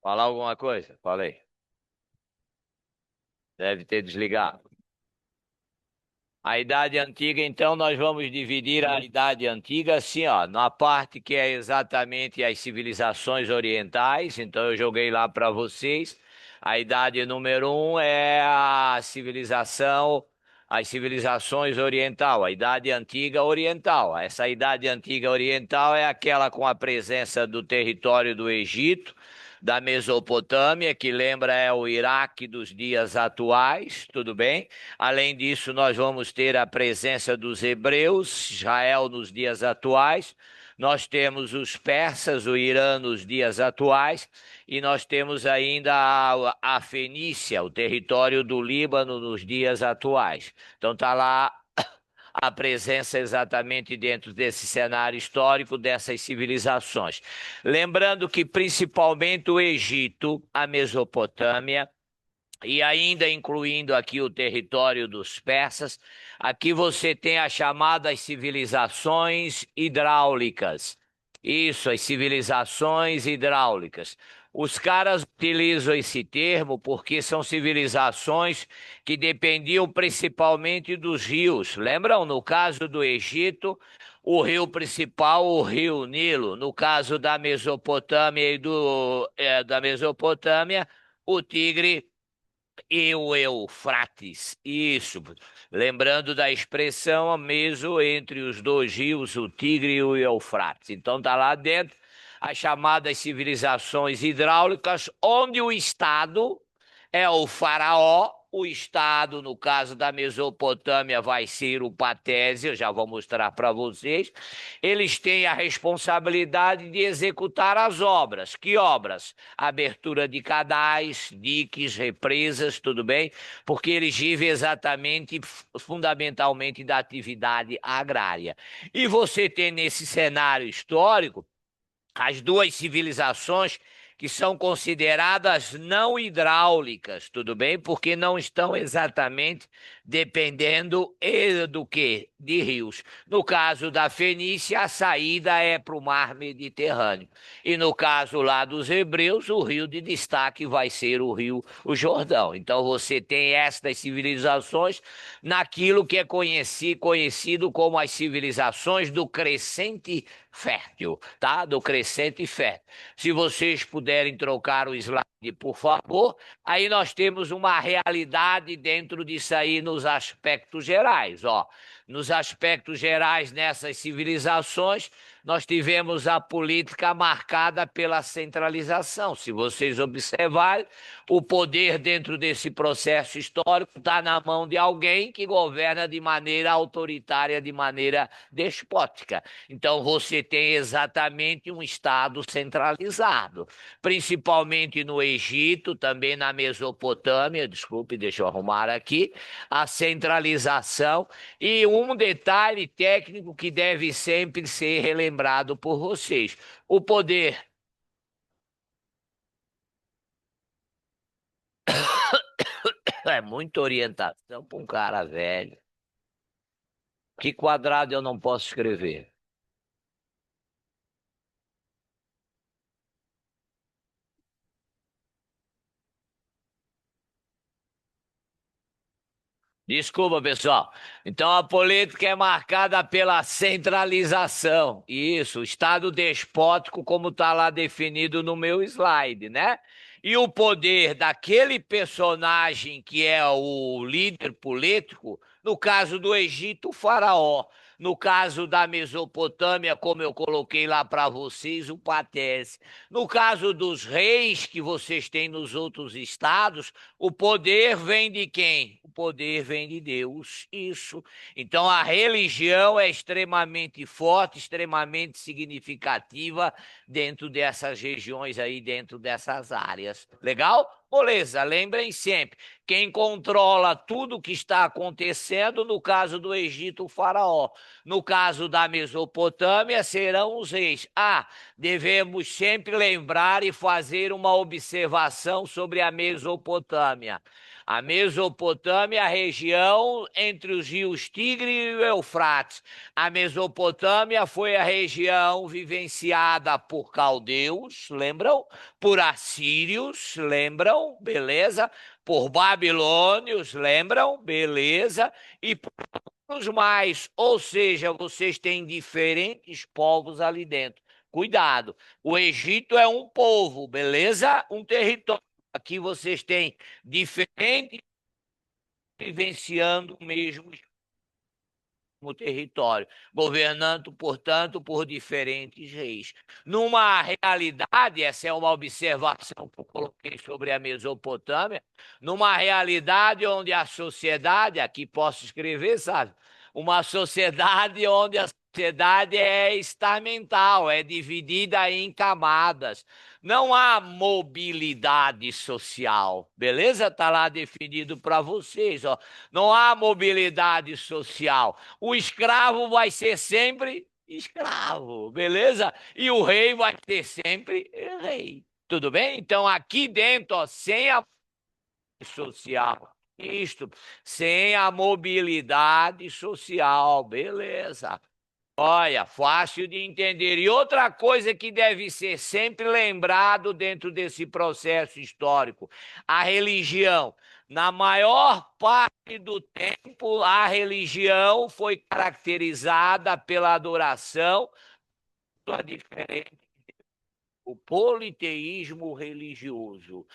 Falar alguma coisa? Falei. Deve ter desligado. A Idade Antiga, então, nós vamos dividir a Idade Antiga assim, ó, na parte que é exatamente as civilizações orientais. Então, eu joguei lá para vocês. A Idade número um é a civilização, as civilizações oriental, a Idade Antiga Oriental. Essa Idade Antiga Oriental é aquela com a presença do território do Egito, da Mesopotâmia, que lembra é o Iraque dos dias atuais, tudo bem? Além disso, nós vamos ter a presença dos hebreus, Israel nos dias atuais. Nós temos os persas, o Irã nos dias atuais, e nós temos ainda a Fenícia, o território do Líbano nos dias atuais. Então está lá a presença exatamente dentro desse cenário histórico dessas civilizações. Lembrando que principalmente o Egito, a Mesopotâmia, e ainda incluindo aqui o território dos persas, aqui você tem as chamadas civilizações hidráulicas. Isso, as civilizações hidráulicas. Os caras utilizam esse termo porque são civilizações que dependiam principalmente dos rios. Lembram, no caso do Egito, o rio principal, o rio Nilo. No caso da Mesopotâmia da Mesopotâmia, o Tigre e o Eufrates. Isso. Lembrando da expressão meso entre os dois rios, o Tigre e o Eufrates. Então tá lá dentro as chamadas civilizações hidráulicas, onde o Estado é o faraó. O Estado, no caso da Mesopotâmia, vai ser o Patese, eu já vou mostrar para vocês. Eles têm a responsabilidade de executar as obras. Que obras? Abertura de canais, diques, represas, tudo bem? Porque eles vivem exatamente, fundamentalmente, da atividade agrária. E você tem nesse cenário histórico as duas civilizações que são consideradas não hidráulicas, tudo bem? Porque não estão exatamente dependendo do que? De rios. No caso da Fenícia, a saída é para o mar Mediterrâneo. E no caso lá dos hebreus, o rio de destaque vai ser o rio o Jordão. Então você tem estas civilizações naquilo que é conhecido como as civilizações do crescente fértil, tá? Do crescente fértil. Se vocês puderem trocar o slide, por favor, aí nós temos uma realidade dentro disso aí nos aspectos gerais, ó. Nos aspectos gerais nessas civilizações, nós tivemos a política marcada pela centralização. Se vocês observarem, o poder dentro desse processo histórico está na mão de alguém que governa de maneira autoritária, de maneira despótica. Então você tem exatamente um Estado centralizado, principalmente no Egito, também na Mesopotâmia, desculpe, deixa eu arrumar aqui, a centralização e um detalhe técnico que deve sempre ser relembrado por vocês. O poder é muita orientação para um cara velho. Que quadrado eu não posso escrever? Desculpa, pessoal. Então a política é marcada pela centralização. Isso, o Estado despótico, como está lá definido no meu slide, né? E o poder daquele personagem que é o líder político, no caso do Egito, o faraó. No caso da Mesopotâmia, como eu coloquei lá para vocês, o Patese. No caso dos reis que vocês têm nos outros estados, o poder vem de quem? O poder vem de Deus. Isso. Então a religião é extremamente forte, extremamente significativa dentro dessas regiões aí, dentro dessas áreas. Legal? Beleza, lembrem sempre, quem controla tudo o que está acontecendo, no caso do Egito, o faraó. No caso da Mesopotâmia, serão os reis. Ah, devemos sempre lembrar e fazer uma observação sobre a Mesopotâmia. A Mesopotâmia, a região entre os rios Tigre e o Eufrates. A Mesopotâmia foi a região vivenciada por caldeus, lembram? Por assírios, lembram? Beleza? Por babilônios, lembram? Beleza? E por os mais, ou seja, vocês têm diferentes povos ali dentro. Cuidado, o Egito é um povo, beleza? Um território. Aqui vocês têm diferentes vivenciando o mesmo território, governando, portanto, por diferentes reis. Numa realidade, essa é uma observação que eu coloquei sobre a Mesopotâmia, numa realidade onde a sociedade, aqui posso escrever, sabe? Uma sociedade onde a sociedade é estamental, é dividida em camadas. Não há mobilidade social, beleza? Está lá definido para vocês, ó. Não há mobilidade social. O escravo vai ser sempre escravo, beleza? E o rei vai ser sempre rei. Tudo bem? Então, aqui dentro, ó, sem a social, isto, sem a mobilidade social, beleza? Olha, fácil de entender. E outra coisa que deve ser sempre lembrado dentro desse processo histórico: a religião. Na maior parte do tempo, a religião foi caracterizada pela adoração diferente, o politeísmo religioso.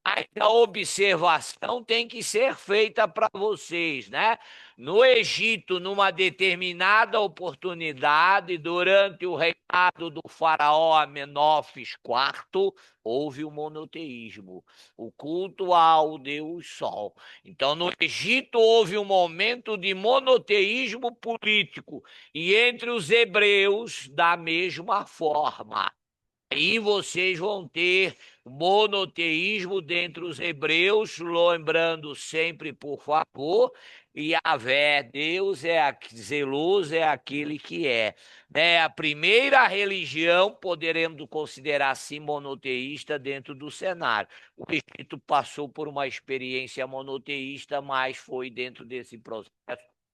Mas a observação tem que ser feita para vocês, né? No Egito, numa determinada oportunidade, durante o reinado do faraó Amenófis IV, houve o monoteísmo, o culto ao Deus Sol. Então, no Egito, houve um momento de monoteísmo político, e entre os hebreus, da mesma forma. Aí vocês vão ter monoteísmo dentre os hebreus, lembrando sempre, por favor, Yahvé, Deus zeloso, é aquele que é. Né? A primeira religião, poderemos considerar assim, monoteísta dentro do cenário. O Egito passou por uma experiência monoteísta, mas foi dentro desse processo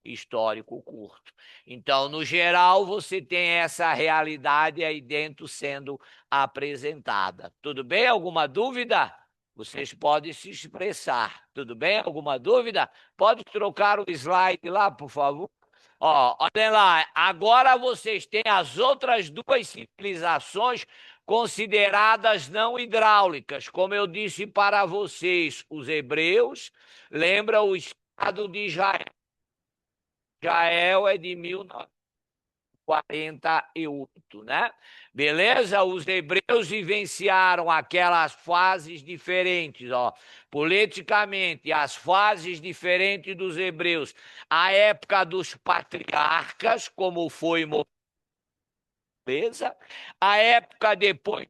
histórico curto. Então, no geral, você tem essa realidade aí dentro sendo apresentada. Tudo bem? Alguma dúvida? Vocês podem se expressar. Tudo bem? Alguma dúvida? Pode trocar o slide lá, por favor? Ó, olhem lá, agora vocês têm as outras duas civilizações consideradas não hidráulicas, como eu disse para vocês, os hebreus, lembra o Estado de Israel. Israel é de 1948, né? Beleza? Os hebreus vivenciaram aquelas fases diferentes, ó, politicamente, as fases diferentes dos hebreus. A época dos patriarcas, como foi beleza? A época depois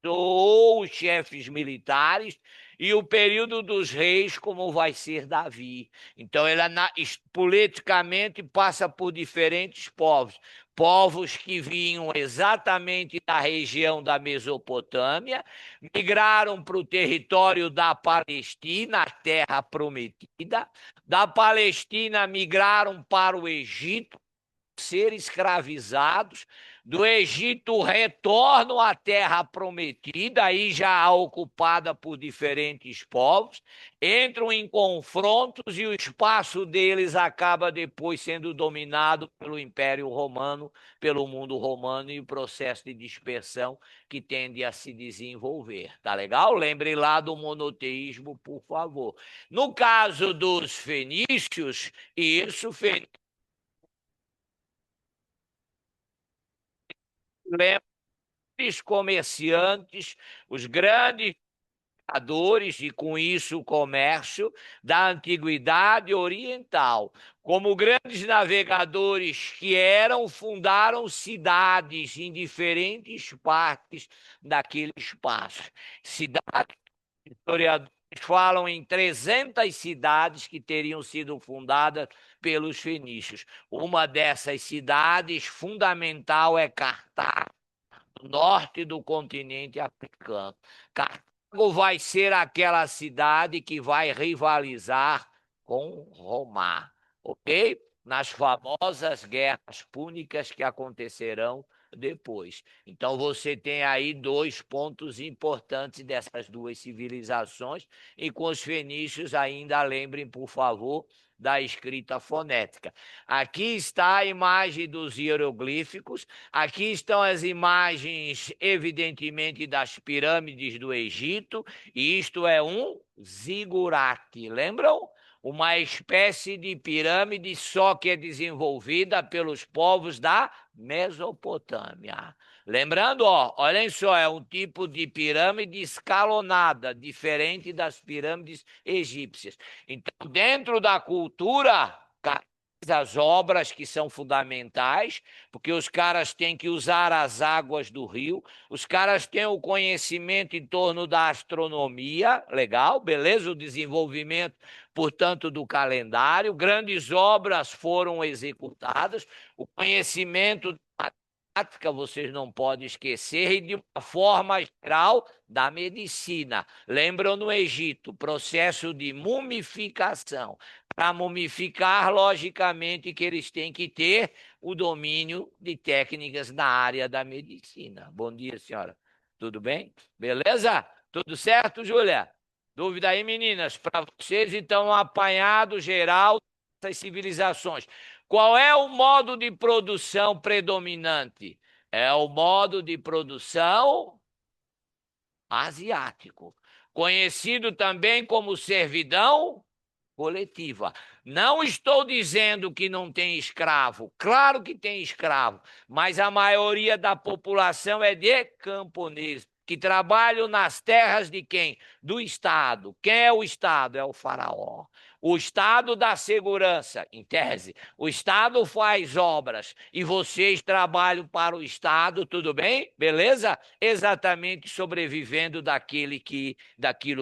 ou os chefes militares, e o período dos reis, como vai ser Davi. Então, ele politicamente passa por diferentes povos. Povos que vinham exatamente da região da Mesopotâmia, migraram para o território da Palestina, a terra prometida. Da Palestina, migraram para o Egito, ser escravizados. Do Egito retornam à terra prometida, aí já ocupada por diferentes povos, entram em confrontos e o espaço deles acaba depois sendo dominado pelo Império Romano, pelo mundo romano, e o processo de dispersão que tende a se desenvolver. Tá legal? Lembre lá do monoteísmo, por favor. No caso dos fenícios, isso, lembra os comerciantes, os grandes mercadores, e com isso o comércio da antiguidade oriental. Como grandes navegadores que eram, fundaram cidades em diferentes partes daquele espaço. Cidades, historiadores falam em 300 cidades que teriam sido fundadas pelos fenícios. Uma dessas cidades fundamental é Cartago, norte do continente africano. Cartago vai ser aquela cidade que vai rivalizar com Roma, ok? Nas famosas guerras púnicas que acontecerão depois. Então você tem aí dois pontos importantes dessas duas civilizações, e com os fenícios ainda lembrem, por favor, da escrita fonética. Aqui está a imagem dos hieroglíficos, aqui estão as imagens, evidentemente, das pirâmides do Egito, e isto é um zigurate, lembram? Uma espécie de pirâmide, só que é desenvolvida pelos povos da Mesopotâmia. Lembrando, ó, olhem só, é um tipo de pirâmide escalonada, diferente das pirâmides egípcias. Então, dentro da cultura, as obras que são fundamentais, porque os caras têm que usar as águas do rio, os caras têm o conhecimento em torno da astronomia, legal, beleza? O desenvolvimento, portanto, do calendário, grandes obras foram executadas, o conhecimento da matemática, vocês não podem esquecer, e de uma forma geral da medicina. Lembram no Egito, processo de mumificação. Para mumificar, logicamente, que eles têm que ter o domínio de técnicas na área da medicina. Bom dia, senhora. Tudo bem? Beleza? Tudo certo, Júlia? Dúvida aí, meninas? Para vocês, então, um apanhado geral dessas civilizações. Qual é o modo de produção predominante? É o modo de produção asiático, conhecido também como servidão coletiva. Não estou dizendo que não tem escravo, claro que tem escravo, mas a maioria da população é de camponeses, que trabalham nas terras de quem? Do Estado. Quem é o Estado? É o faraó. O Estado dá segurança, em tese. O Estado faz obras e vocês trabalham para o Estado, tudo bem? Beleza? Exatamente sobrevivendo daquilo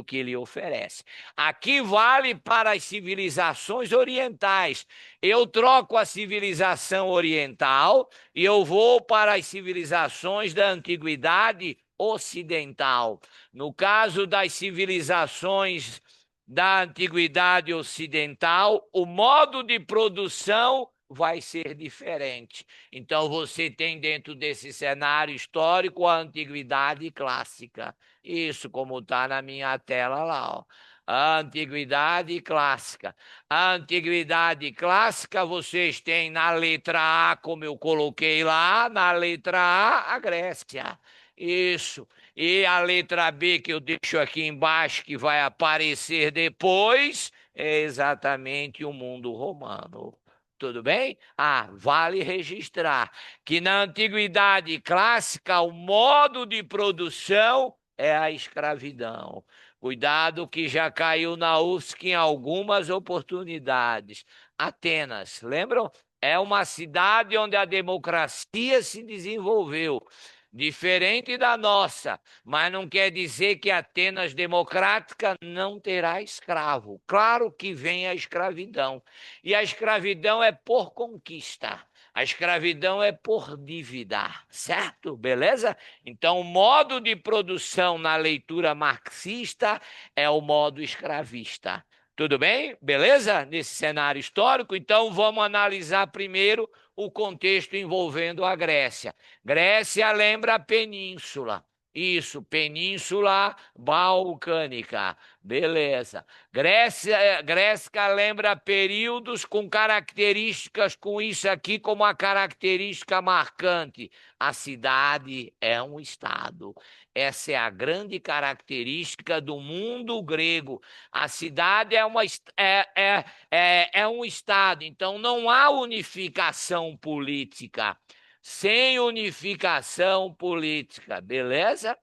que ele oferece. Aqui vale para as civilizações orientais. Eu troco a civilização oriental e eu vou para as civilizações da antiguidade ocidental. No caso das civilizações da antiguidade ocidental, o modo de produção vai ser diferente. Então você tem dentro desse cenário histórico a antiguidade clássica. Isso, como está na minha tela lá, ó. A antiguidade clássica. A antiguidade clássica vocês têm na letra A, como eu coloquei lá, na letra A, a Grécia. Isso. E a letra B, que eu deixo aqui embaixo, que vai aparecer depois, é exatamente o mundo romano. Tudo bem? Ah, vale registrar que na antiguidade clássica o modo de produção é a escravidão. Cuidado que já caiu na UFSC em algumas oportunidades. Atenas, lembram? É uma cidade onde a democracia se desenvolveu, diferente da nossa, mas não quer dizer que Atenas democrática não terá escravo. Claro que vem a escravidão. E a escravidão é por conquista. A escravidão é por dívida, certo? Beleza? Então, o modo de produção na leitura marxista é o modo escravista. Tudo bem? Beleza? Nesse cenário histórico. Então, vamos analisar primeiro o contexto envolvendo a Grécia. Grécia lembra a península. Isso, Península Balcânica. Beleza. Grécia lembra períodos com características, com isso aqui como a característica marcante. A cidade é um estado. Essa é a grande característica do mundo grego. A cidade é um estado, então não há unificação política. Sem unificação política, beleza?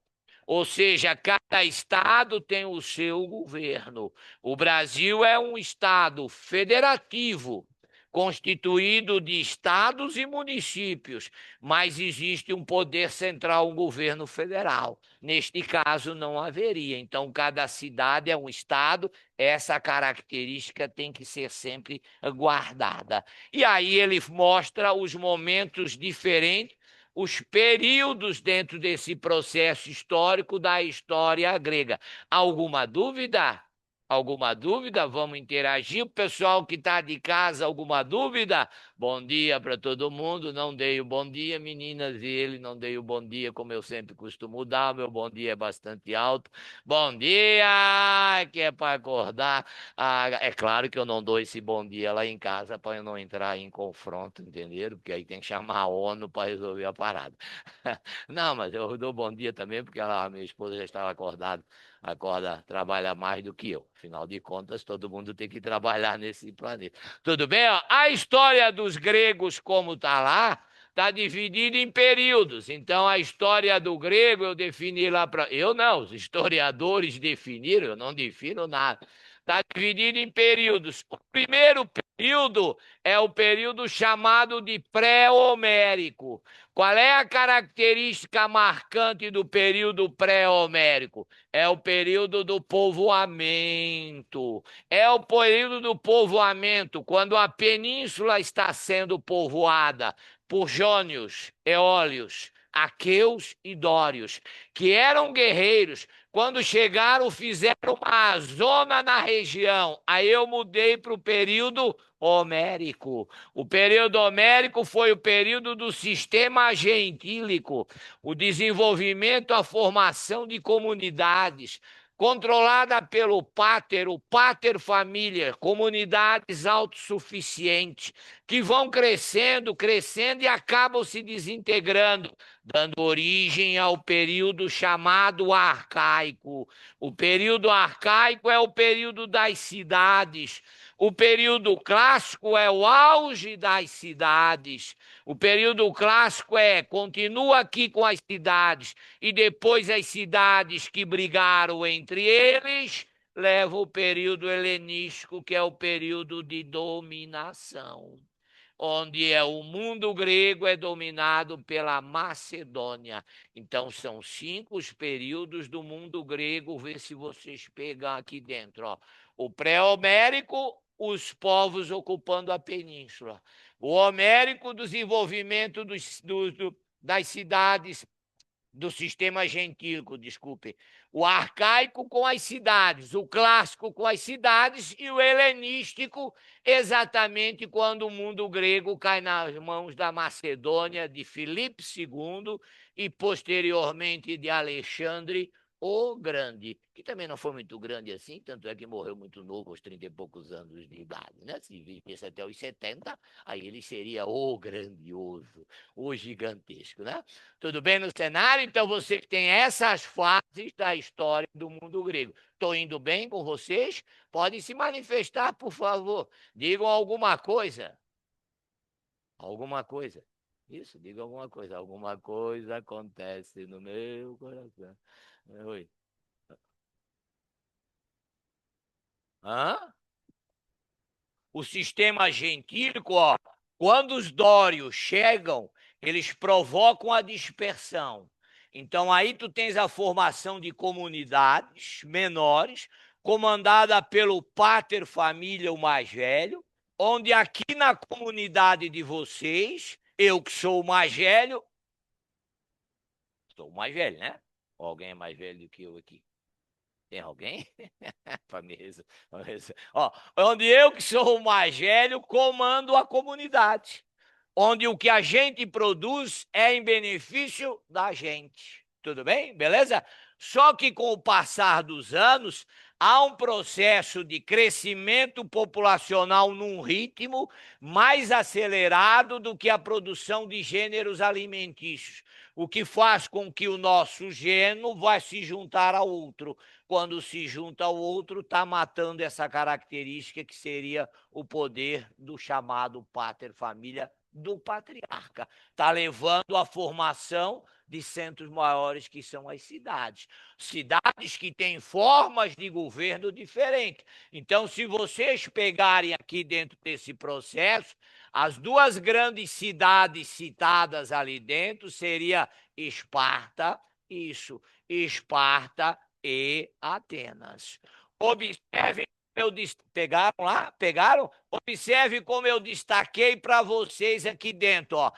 Ou seja, cada estado tem o seu governo. O Brasil é um estado federativo, constituído de estados e municípios, mas existe um poder central, um governo federal. Neste caso, não haveria. Então, cada cidade é um estado, essa característica tem que ser sempre guardada. E aí ele mostra os momentos diferentes os períodos dentro desse processo histórico da história grega. Alguma dúvida? Alguma dúvida? Vamos interagir. O pessoal que está de casa, alguma dúvida? Bom dia para todo mundo. Não dei o bom dia, meninas e ele. Não dei o bom dia, como eu sempre costumo dar. Meu bom dia é bastante alto. Bom dia, que é para acordar. Ah, é claro que eu não dou esse bom dia lá em casa para eu não entrar em confronto, entenderam? Porque aí tem que chamar a ONU para resolver a parada. Não, mas eu dou bom dia também, porque a minha esposa já estava acordada. Acorda, trabalha mais do que eu. Afinal de contas, todo mundo tem que trabalhar nesse planeta. Tudo bem? Ó, a história dos gregos, como está lá, está dividida em períodos. Então, a história do grego eu defini lá para. Eu não, os historiadores definiram, eu não defino nada. Está dividido em períodos. O primeiro período é o período chamado de pré-homérico. Qual é a característica marcante do período pré-homérico? É o período do povoamento. É o período do povoamento, quando a península está sendo povoada por jônios, eólios, aqueus e dórios, que eram guerreiros. Quando chegaram, fizeram uma zona na região. Aí eu mudei para o período homérico. O período homérico foi o período do sistema gentílico, o desenvolvimento, a formação de comunidades, controlada pelo pater, o pater família, comunidades autossuficientes, que vão crescendo, crescendo e acabam se desintegrando, dando origem ao período chamado arcaico. O período arcaico é o período das cidades. O período clássico é o auge das cidades. O período clássico continua aqui com as cidades, e depois as cidades que brigaram entre eles, leva o período helenístico, que é o período de dominação, onde o mundo grego é dominado pela Macedônia. Então, são 5 os períodos do mundo grego. Vê se vocês pegam aqui dentro. Ó. O pré-homérico, os povos ocupando a península. O homérico, o desenvolvimento das cidades, do sistema gentílico, desculpe. O arcaico com as cidades, o clássico com as cidades e o helenístico exatamente quando o mundo grego cai nas mãos da Macedônia, de Filipe II e posteriormente de Alexandre o Grande, que também não foi muito grande assim, tanto é que morreu muito novo, aos 30 e poucos anos de idade, né? Se vivesse até os 70, aí ele seria o grandioso, o gigantesco, né? Tudo bem no cenário? Então, você tem essas fases da história do mundo grego. Estou indo bem com vocês? Podem se manifestar, por favor. Digam alguma coisa. Alguma coisa. Isso, digam alguma coisa. Alguma coisa acontece no meu coração. Oi. Hã? O sistema gentílico, ó, quando os dórios chegam, eles provocam a dispersão. Então, aí tu tens a formação de comunidades menores, comandada pelo pater família, o mais velho, onde aqui na comunidade de vocês, eu que sou o mais velho, sou o mais velho, né? Ou alguém é mais velho do que eu aqui? Tem alguém? Para me Ó, onde eu, que sou o mais velho, comando a comunidade. Onde o que a gente produz é em benefício da gente. Tudo bem? Beleza? Só que com o passar dos anos, há um processo de crescimento populacional num ritmo mais acelerado do que a produção de gêneros alimentícios, o que faz com que o nosso gênero vá se juntar a outro. Quando se junta ao outro, está matando essa característica que seria o poder do chamado pater família, do patriarca. Está levando à formação de centros maiores, que são as cidades. Cidades que têm formas de governo diferentes. Então, se vocês pegarem aqui dentro desse processo, as 2 grandes cidades citadas ali dentro seria Esparta, isso, Esparta e Atenas. Observem, pegaram lá? Pegaram? Observe como eu destaquei para vocês aqui dentro. Ó.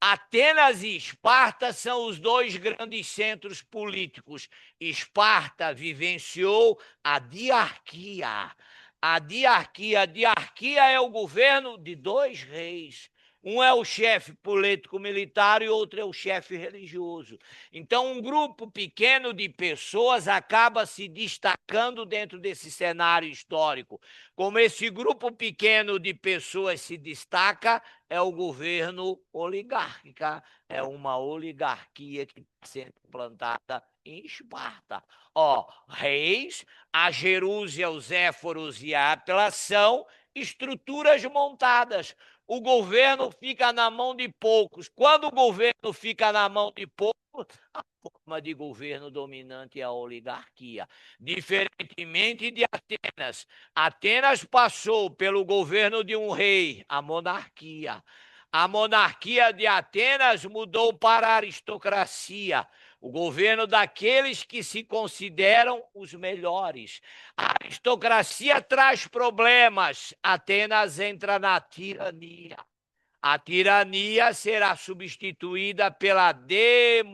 Atenas e Esparta são os dois grandes centros políticos. Esparta vivenciou a diarquia. A diarquia é o governo de dois reis. Um é o chefe político-militar e outro é o chefe religioso. Então, um grupo pequeno de pessoas acaba se destacando dentro desse cenário histórico. Como esse grupo pequeno de pessoas se destaca, é o governo oligárquica, é uma oligarquia que está sendo implantada em Esparta. Ó, reis, a Gerúsia, os Éforos e a Átila são estruturas montadas. O governo fica na mão de poucos. Quando o governo fica na mão de poucos, a forma de governo dominante é a oligarquia. Diferentemente de Atenas. Atenas passou pelo governo de um rei, a monarquia. A monarquia de Atenas mudou para a aristocracia, o governo daqueles que se consideram os melhores. A aristocracia traz problemas. Atenas entra na tirania. A tirania será substituída pela democracia,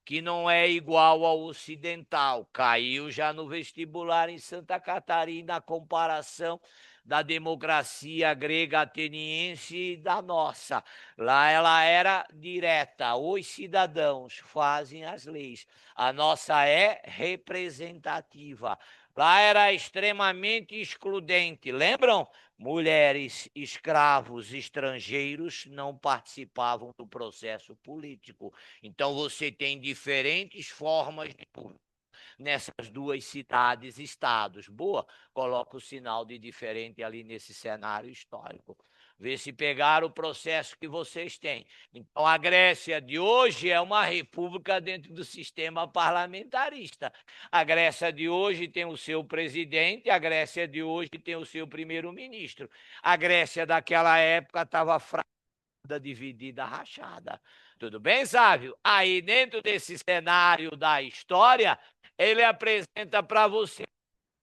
que não é igual ao ocidental. Caiu já no vestibular em Santa Catarina a comparação da democracia grega ateniense e da nossa. Lá ela era direta, os cidadãos fazem as leis. A nossa é representativa. Lá era extremamente excludente. Lembram? Mulheres, escravos, estrangeiros não participavam do processo político. Então você tem diferentes formas de nessas duas cidades, estados. Boa, coloca o sinal de diferente ali nesse cenário histórico. Vê se pegaram o processo que vocês têm. Então, a Grécia de hoje é uma república dentro do sistema parlamentarista. A Grécia de hoje tem o seu presidente, a Grécia de hoje tem o seu primeiro-ministro. A Grécia daquela época estava fraca, dividida, rachada. Tudo bem, Sávio? Aí, dentro desse cenário da história, ele apresenta para você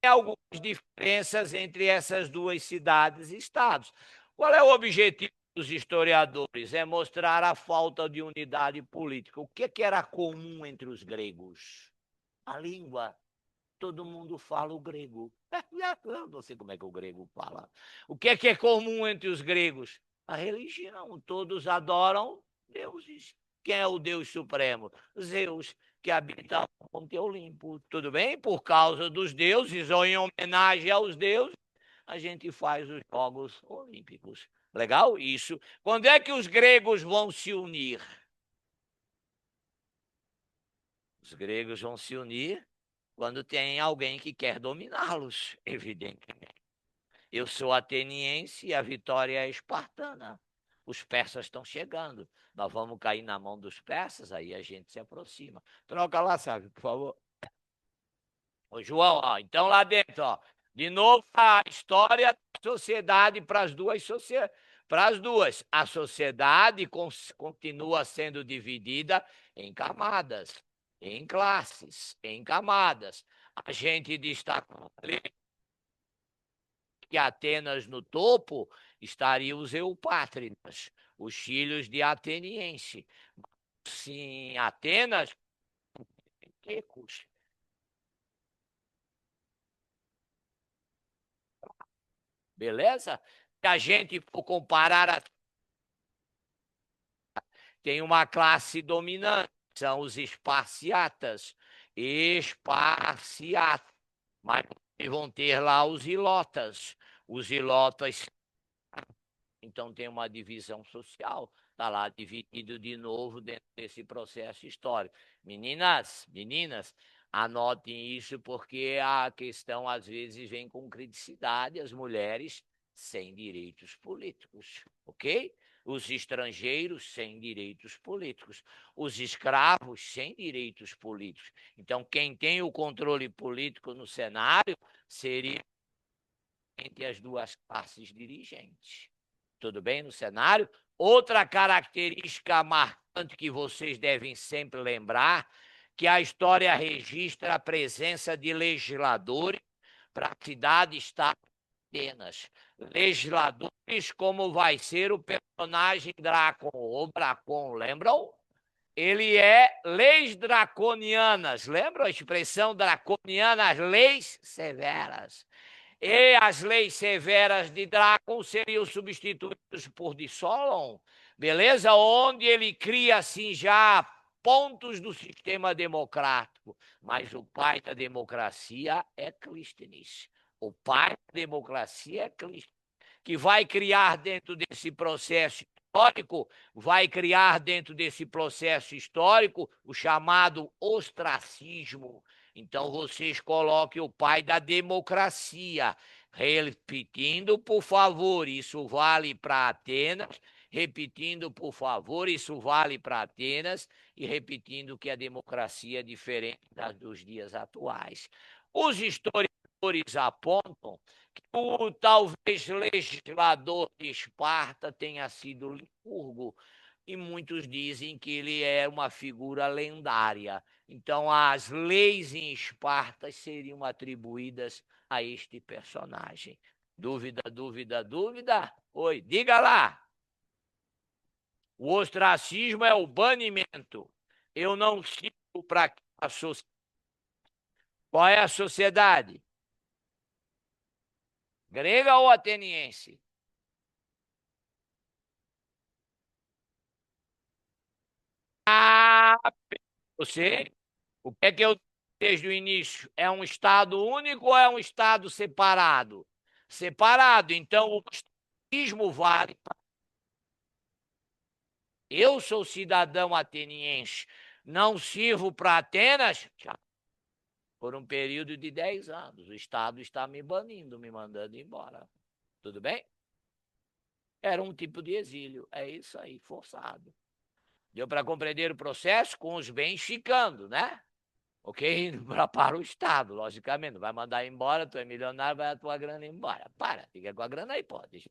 algumas diferenças entre essas duas cidades e estados. Qual é o objetivo dos historiadores? É mostrar a falta de unidade política. O que era comum entre os gregos? A língua. Todo mundo fala o grego. Eu não sei como é que o grego fala. O que é comum entre os gregos? A religião. Todos adoram deuses. Quem é o Deus Supremo? Zeus, que habita o Monte Olimpo. Tudo bem? Por causa dos deuses ou em homenagem aos deuses, a gente faz os Jogos Olímpicos. Legal? Isso. Quando é que os gregos vão se unir? Os gregos vão se unir quando tem alguém que quer dominá-los, evidentemente. Eu sou ateniense e a vitória é espartana. Os persas estão chegando. Nós vamos cair na mão dos persas, aí a gente se aproxima. Troca lá, sabe, por favor. Ô, João, ó, então lá dentro, ó, de novo a história da sociedade para as duas sociedades. Para as duas, a sociedade continua sendo dividida em camadas, em classes, em camadas. A gente destacou ali que Atenas no topo estariam os eupátridas, os filhos de ateniense. Sim, Atenas, ricos. Beleza? Se a gente for comparar, tem uma classe dominante, são os esparciatas. Esparciatas. Mas vão ter lá os ilotas. Os ilotas, então, tem uma divisão social. Está lá dividido de novo dentro desse processo histórico. Meninas, anotem isso porque a questão às vezes vem com criticidade, as mulheres sem direitos políticos, ok? Os estrangeiros sem direitos políticos, os escravos sem direitos políticos. Então, quem tem o controle político no cenário seria entre as duas classes dirigentes. Tudo bem no cenário? Outra característica marcante que vocês devem sempre lembrar, que a história registra a presença de legisladores para a cidade-estado de Atenas. legisladores, como vai ser o personagem Drácon, ou Dracon, lembram? Ele é leis draconianas, lembram a expressão draconiana, as leis severas. E as leis severas de Drácon seriam substituídas por de Solon, beleza? Onde ele cria assim já pontos do sistema democrático. Mas o pai da democracia é Clístenes. O pai da democracia é Clístenes, que vai criar dentro desse processo histórico, vai criar dentro desse processo histórico o chamado ostracismo. Então, vocês coloquem o pai da democracia. Repetindo, por favor, isso vale para Atenas. Repetindo, por favor, isso vale para Atenas. E repetindo que a democracia é diferente dos dias atuais. Os historiadores apontam que o talvez legislador de Esparta tenha sido Licurgo, e muitos dizem que ele é uma figura lendária. Então, as leis em Esparta seriam atribuídas a este personagem. Dúvida, dúvida, dúvida? Oi, diga lá. O ostracismo é o banimento. Eu não sirvo para a sociedade. Qual é a sociedade? Grega ou ateniense? Ah, você, o que é que eu desde o início? É um Estado único ou é um Estado separado? Separado. Então, o estadismo vale. Eu sou cidadão ateniense, não sirvo para Atenas por um período de 10 anos. O Estado está me banindo, me mandando embora. Tudo bem? Era um tipo de exílio. É isso aí, forçado. Deu para compreender o processo com os bens ficando, né? Ok? Para o Estado, logicamente. Não vai mandar embora, tu é milionário, vai a tua grana embora. Para, fica com a grana aí, pô. Deixa.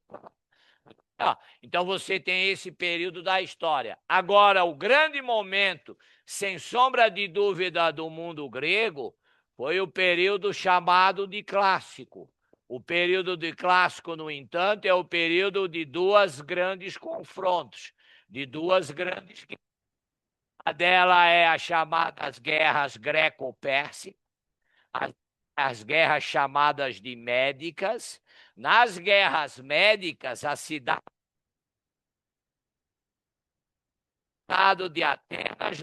Então você tem esse período da história. Agora, o grande momento, sem sombra de dúvida, do mundo grego foi o período chamado de clássico. O período de clássico, no entanto, é o período de dois grandes confrontos, de duas grandes guerras. A dela é as chamadas guerras greco-pérsicas, as guerras chamadas de médicas. Nas guerras médicas, a cidade de Atenas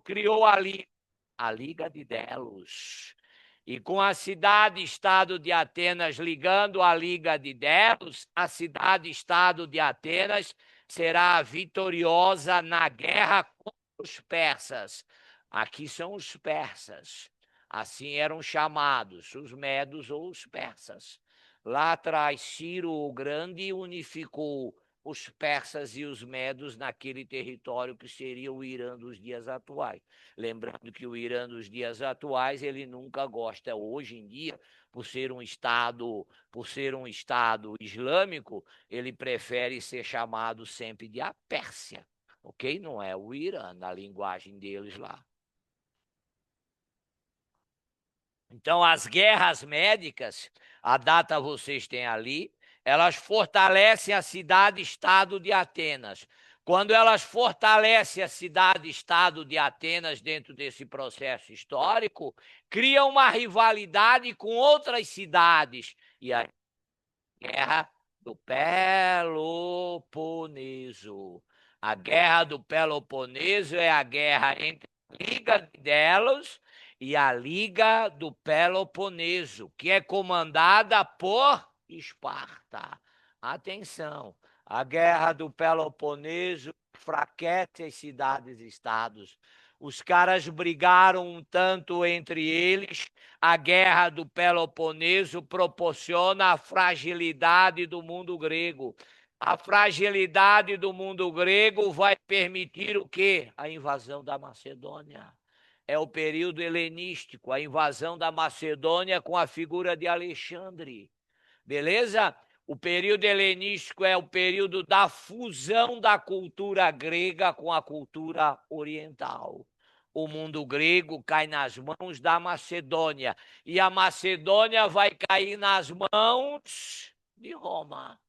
criou a Liga de Delos. E com a cidade-estado de Atenas ligando a Liga de Delos, a cidade-estado de Atenas será vitoriosa na guerra contra os persas. Aqui são os persas. Assim eram chamados, os medos ou os persas. Lá atrás, Ciro o Grande unificou os persas e os medos naquele território que seria o Irã dos dias atuais. Lembrando que o Irã dos dias atuais, ele nunca gosta, hoje em dia, por ser um estado islâmico, ele prefere ser chamado sempre de a Pérsia, ok? Não é o Irã, na linguagem deles lá. Então, as guerras médicas, a data vocês têm ali, elas fortalecem a cidade-estado de Atenas. Quando elas fortalecem a cidade-estado de Atenas dentro desse processo histórico, cria uma rivalidade com outras cidades. E a Guerra do Peloponeso. A Guerra do Peloponeso é a guerra entre a Liga de Delos e a Liga do Peloponeso, que é comandada por Esparta. Atenção, a Guerra do Peloponeso enfraquece as cidades-estados. Os caras brigaram um tanto entre eles. A Guerra do Peloponeso proporciona a fragilidade do mundo grego. A fragilidade do mundo grego vai permitir o quê? A invasão da Macedônia. É o período helenístico, a invasão da Macedônia com a figura de Alexandre. Beleza? O período helenístico é o período da fusão da cultura grega com a cultura oriental. O mundo grego cai nas mãos da Macedônia, e a Macedônia vai cair nas mãos de Roma.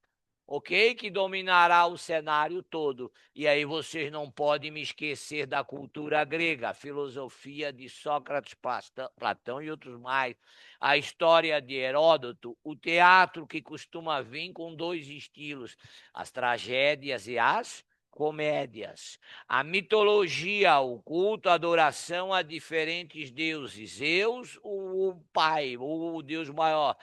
Ok? Que dominará o cenário todo. E aí vocês não podem me esquecer da cultura grega, a filosofia de Sócrates, Platão e outros mais, a história de Heródoto, o teatro que costuma vir com dois estilos, as tragédias e as comédias, a mitologia, o culto, a adoração a diferentes deuses, Zeus, o pai, o Deus maior,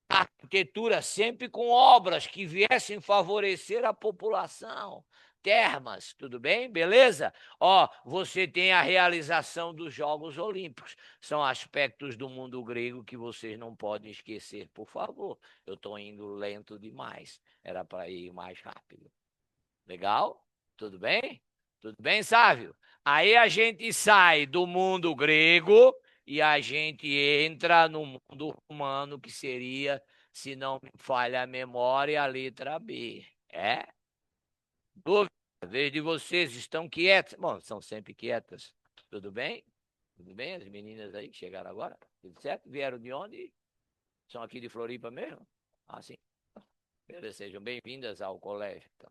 arquitetura sempre com obras que viessem favorecer a população. Termas, tudo bem? Beleza? Ó, você tem a realização dos Jogos Olímpicos. São aspectos do mundo grego que vocês não podem esquecer, por favor. Eu estou indo lento demais. Era para ir mais rápido. Legal? Tudo bem? Tudo bem, Sávio? Aí a gente sai do mundo grego e a gente entra no mundo romano, que seria, se não me falha a memória, a letra B. É? Dúvida? Vejo de vocês estão quietas. Bom, são sempre quietas. Tudo bem? Tudo bem? As meninas aí que chegaram agora? Tudo certo? Vieram de onde? São aqui de Floripa mesmo? Ah, sim. Beleza, sejam bem-vindas ao colégio. Então.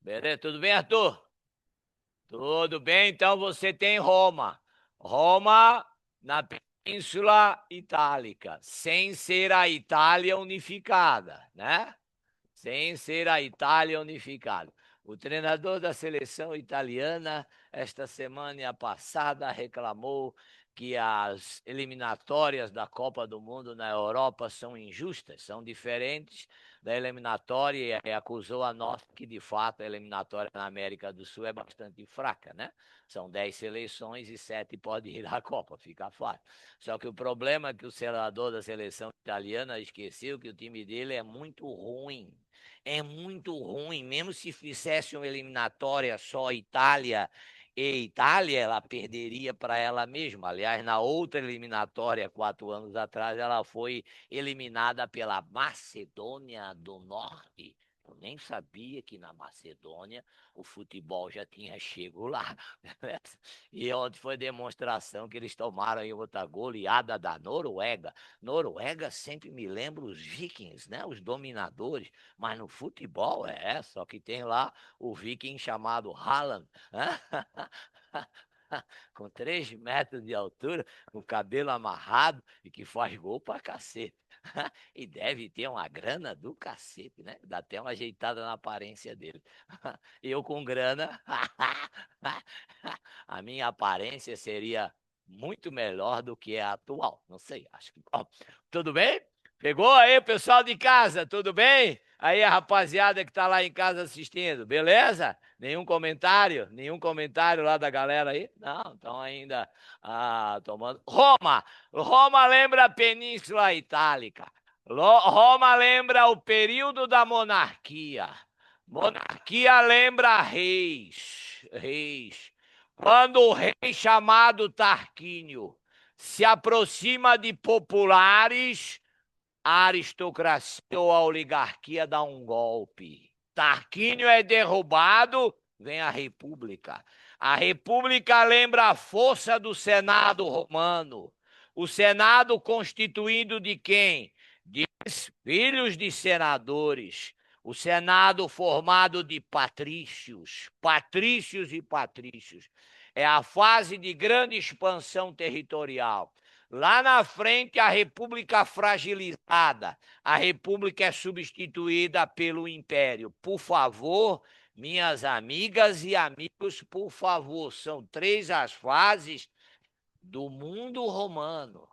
Beleza? Tudo bem, Arthur? Tudo bem, então você tem Roma. Roma na Península Itálica, sem ser a Itália unificada, né? Sem ser a Itália unificada. O treinador da seleção italiana, esta semana passada, reclamou que as eliminatórias da Copa do Mundo na Europa são injustas, são diferentes da eliminatória, e acusou a nossa que, de fato, a eliminatória na América do Sul é bastante fraca, né? São 10 seleções e 7 podem ir à Copa, fica fácil. Só que o problema é que o treinador da seleção italiana esqueceu que o time dele é muito ruim. É muito ruim, mesmo se fizesse uma eliminatória só Itália e Itália, ela perderia para ela mesma. Aliás, na outra eliminatória, 4 anos atrás, ela foi eliminada pela Macedônia do Norte. Eu nem sabia que na Macedônia o futebol já tinha chego lá. E ontem foi demonstração que eles tomaram aí outra goleada da Noruega. Noruega sempre me lembra os vikings, né? Os dominadores. Mas no futebol só que tem lá o viking chamado Haaland, né? Com 3 metros de altura, com o cabelo amarrado e que faz gol pra cacete. E deve ter uma grana do cacete, né? Dá até uma ajeitada na aparência dele. Eu com grana, a minha aparência seria muito melhor do que a atual. Não sei, acho que. Bom, tudo bem? Pegou aí, pessoal de casa, tudo bem? Aí a rapaziada que tá lá em casa assistindo, beleza? Nenhum comentário? Nenhum comentário lá da galera aí? Não, estão ainda tomando. Roma! Roma lembra a Península Itálica. Roma lembra o período da monarquia. Monarquia lembra reis. Reis. Quando o rei chamado Tarquínio se aproxima de populares, a aristocracia ou a oligarquia dá um golpe. Tarquínio é derrubado, vem a república. A república lembra a força do Senado romano. O Senado constituído de quem? De filhos de senadores. O Senado formado de patrícios, patrícios e patrícios. É a fase de grande expansão territorial. Lá na frente, a república fragilizada. A república é substituída pelo império. Por favor, minhas amigas e amigos, por favor, são 3 as fases do mundo romano,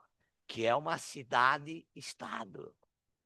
que é uma cidade-estado.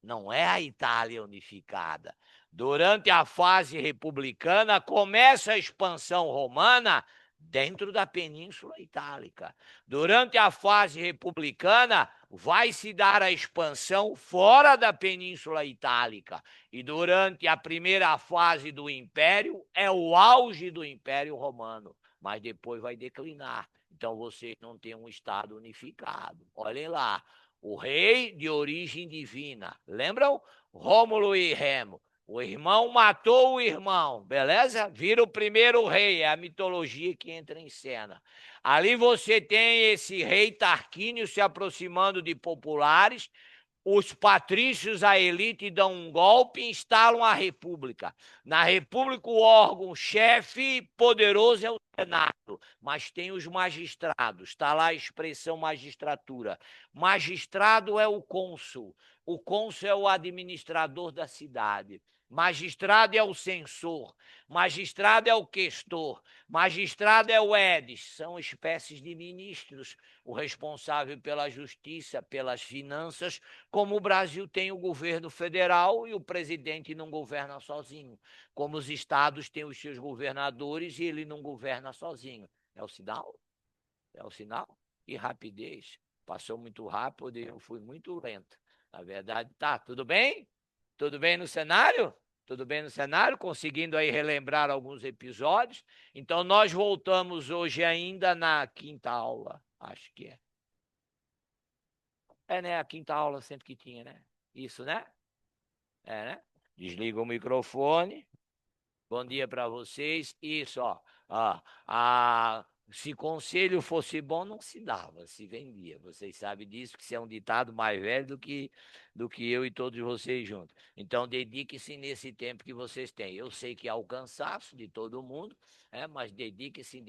Não é a Itália unificada. Durante a fase republicana, começa a expansão romana dentro da Península Itálica. Durante a fase republicana, vai se dar a expansão fora da Península Itálica. E durante a primeira fase do Império, é o auge do Império Romano. Mas depois vai declinar. Então vocês não têm um Estado unificado. Olhem lá. O rei de origem divina. Lembram? Rômulo e Remo. O irmão matou o irmão, beleza? Vira o primeiro rei, é a mitologia que entra em cena. Ali você tem esse rei Tarquínio se aproximando de populares. os patrícios, a elite, dão um golpe e instalam a república. Na república, o órgão-chefe poderoso é o Senado, mas tem os magistrados, está lá a expressão magistratura. Magistrado é o cônsul é o administrador da cidade. Magistrado é o censor, magistrado é o questor, magistrado é o edis, são espécies de ministros, o responsável pela justiça, pelas finanças, como o Brasil tem o governo federal e o presidente não governa sozinho, como os estados têm os seus governadores e ele não governa sozinho. É o sinal? É o sinal? E rapidez. Passou muito rápido e eu fui muito lento. Na verdade, tá, tudo bem? Tudo bem no cenário? Tudo bem no cenário? Conseguindo aí relembrar alguns episódios. Então, nós voltamos hoje ainda na quinta aula, acho que é. É, né? A quinta aula sempre que tinha, né? Isso, né? É, né? Desliga o microfone. Bom dia para vocês. Isso, ó. Se conselho fosse bom, não se dava, se vendia. Vocês sabem disso, que isso é um ditado mais velho do que eu e todos vocês juntos. Então, dedique-se nesse tempo que vocês têm. Eu sei que há o cansaço de todo mundo, mas dedique-se,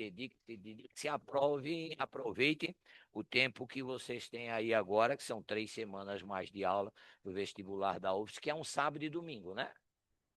aproveitem o tempo que vocês têm aí agora, que são 3 semanas mais de aula do vestibular da UFS, que é um sábado e domingo, né?